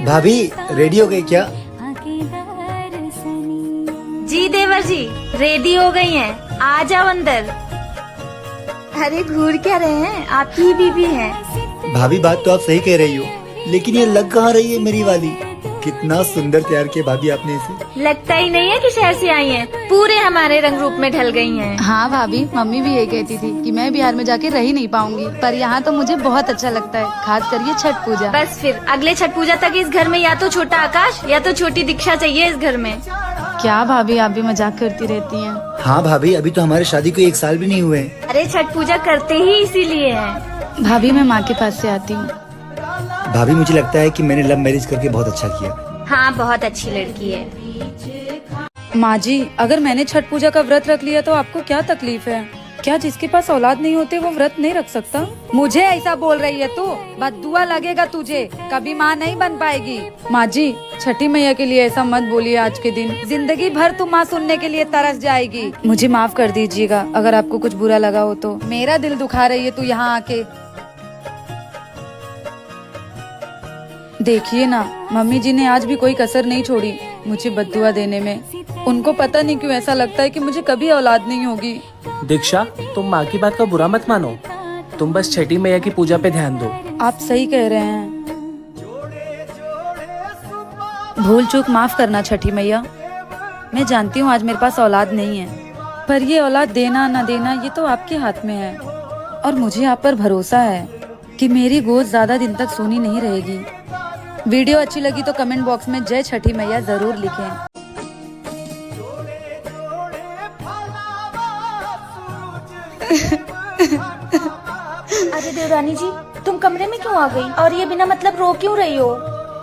भाभी रेडी हो गई क्या? जी देवर जी, रेडी हो गई हैं। आ जाओ अंदर। अरे घूर क्या रहे हैं, आपकी ही बीबी हैं। भाभी बात तो आप सही कह रही हो, लेकिन ये लग कहाँ रही है मेरी वाली? कितना सुंदर तैयार किया भाभी आपने इसे। लगता ही नहीं है कि शहर से आई हैं, पूरे हमारे रंग रूप में ढल गई हैं। हाँ भाभी, मम्मी भी ये कहती थी कि मैं बिहार में जाके रह ही नहीं पाऊंगी, पर यहाँ तो मुझे बहुत अच्छा लगता है, खास कर ये छठ पूजा। बस फिर अगले छठ पूजा तक इस घर में या तो छोटा आकाश या तो छोटी दीक्षा चाहिए इस घर में। क्या भाभी, आप भी मजाक करती रहती हैं। हाँ भाभी, अभी तो हमारी शादी को 1 साल भी नहीं हुए। अरे छठ पूजा करते ही इसीलिए है। भाभी मैं माँ के पास से आती हूँ। भाभी मुझे लगता है कि मैंने लव मैरिज करके बहुत अच्छा किया। हाँ बहुत अच्छी लड़की है। माँ जी, अगर मैंने छठ पूजा का व्रत रख लिया तो आपको क्या तकलीफ है? क्या जिसके पास औलाद नहीं होते वो व्रत नहीं रख सकता? मुझे ऐसा बोल रही है तू? बद्दुआ लगेगा तुझे, कभी माँ नहीं बन पाएगी। माँ जी, छठी मैया के लिए ऐसा मत बोलिए। आज के दिन जिंदगी भर तुम माँ सुनने के लिए तरस जाएगी। मुझे माफ कर दीजिएगा अगर आपको कुछ बुरा लगा हो तो। मेरा दिल दुखा रही है तू यहाँ आके। देखिए ना, मम्मी जी ने आज भी कोई कसर नहीं छोड़ी मुझे बद्दुआ देने में। उनको पता नहीं क्यों ऐसा लगता है कि मुझे कभी औलाद नहीं होगी। दीक्षा, तुम माँ की बात का बुरा मत मानो, तुम बस छठी मैया की पूजा पे ध्यान दो। आप सही कह रहे हैं। भूल चूक माफ करना छठी मैया। मैं जानती हूँ आज मेरे पास औलाद नहीं है, पर ये औलाद देना न देना ये तो आपके हाथ में है। और मुझे आप पर भरोसा है कि मेरी गोद ज्यादा दिन तक सूनी नहीं रहेगी। वीडियो अच्छी लगी तो कमेंट बॉक्स में जय छठी मैया जरूर लिखें। अरे देवरानी जी, तुम कमरे में क्यों आ गई और ये बिना मतलब रो क्यों रही हो?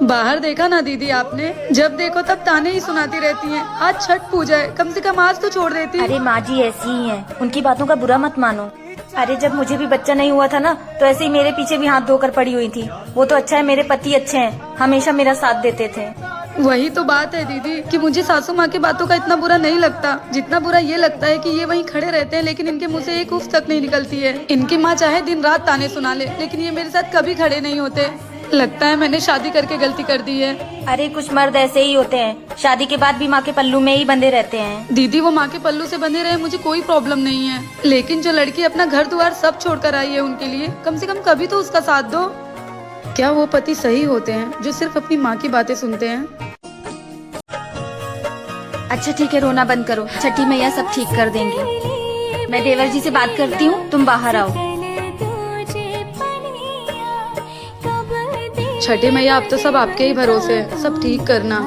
बाहर देखा ना दीदी आपने? जब देखो तब ताने ही सुनाती रहती हैं। आज छठ पूजा है, कम से कम आज तो छोड़ देती। अरे माँ जी ऐसी ही हैं, उनकी बातों का बुरा मत मानो। अरे जब मुझे भी बच्चा नहीं हुआ था ना, तो ऐसे ही मेरे पीछे भी हाथ धोकर पड़ी हुई थी। वो तो अच्छा है मेरे पति अच्छे हैं, हमेशा मेरा साथ देते थे। वही तो बात है दीदी कि मुझे सासू माँ की बातों का इतना बुरा नहीं लगता जितना बुरा ये लगता है कि ये वहीं खड़े रहते हैं लेकिन इनके मुंह से एक उफ तक नहीं निकलती है। इनकी माँ चाहे दिन रात ताने सुना ले, लेकिन ये मेरे साथ कभी खड़े नहीं होते। लगता है मैंने शादी करके गलती कर दी है। अरे कुछ मर्द ऐसे ही होते हैं, शादी के बाद भी माँ के पल्लू में ही बंधे रहते हैं। दीदी वो माँ के पल्लू से बंधे रहे मुझे कोई प्रॉब्लम नहीं है, लेकिन जो लड़की अपना घर द्वार सब छोड़कर आई है उनके लिए कम से कम कभी तो उसका साथ दो। क्या वो पति सही होते हैं जो सिर्फ अपनी माँ की बातें सुनते हैं? अच्छा ठीक है, रोना बंद करो, छठी मैया सब ठीक कर देंगी। मैं देवर जी से बात करती हूँ, तुम बाहर आओ। छठी मैया अब तो सब आपके ही भरोसे है, सब ठीक करना।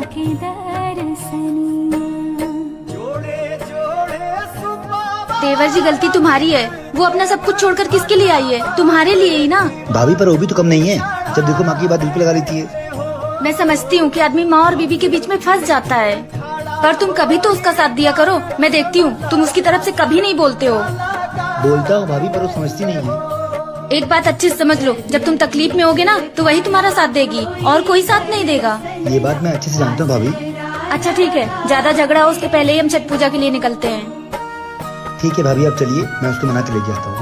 देवर जी गलती तुम्हारी है, वो अपना सब कुछ छोड़कर किसके लिए आई है? तुम्हारे लिए ही ना। भाभी पर वो भी तो कम नहीं है, जब देखो माँ की बात दिल पे लगा लेती है। मैं समझती हूँ कि आदमी माँ और बीबी के बीच में फंस जाता है, पर तुम कभी तो उसका साथ दिया करो। मैं देखती हूँ तुम उसकी तरफ से कभी नहीं बोलते हो। बोलता हूँ भाभी, पर वो समझती नहीं है। एक बात अच्छे से समझ लो, जब तुम तकलीफ में होगे ना तो वही तुम्हारा साथ देगी और कोई साथ नहीं देगा। ये बात मैं अच्छे से जानता हूँ भाभी। अच्छा ठीक है, ज्यादा झगड़ा हो उसके पहले ही हम छठ पूजा के लिए निकलते हैं। ठीक है भाभी, आप चलिए, मैं उसको मना के लेके आता हूँ।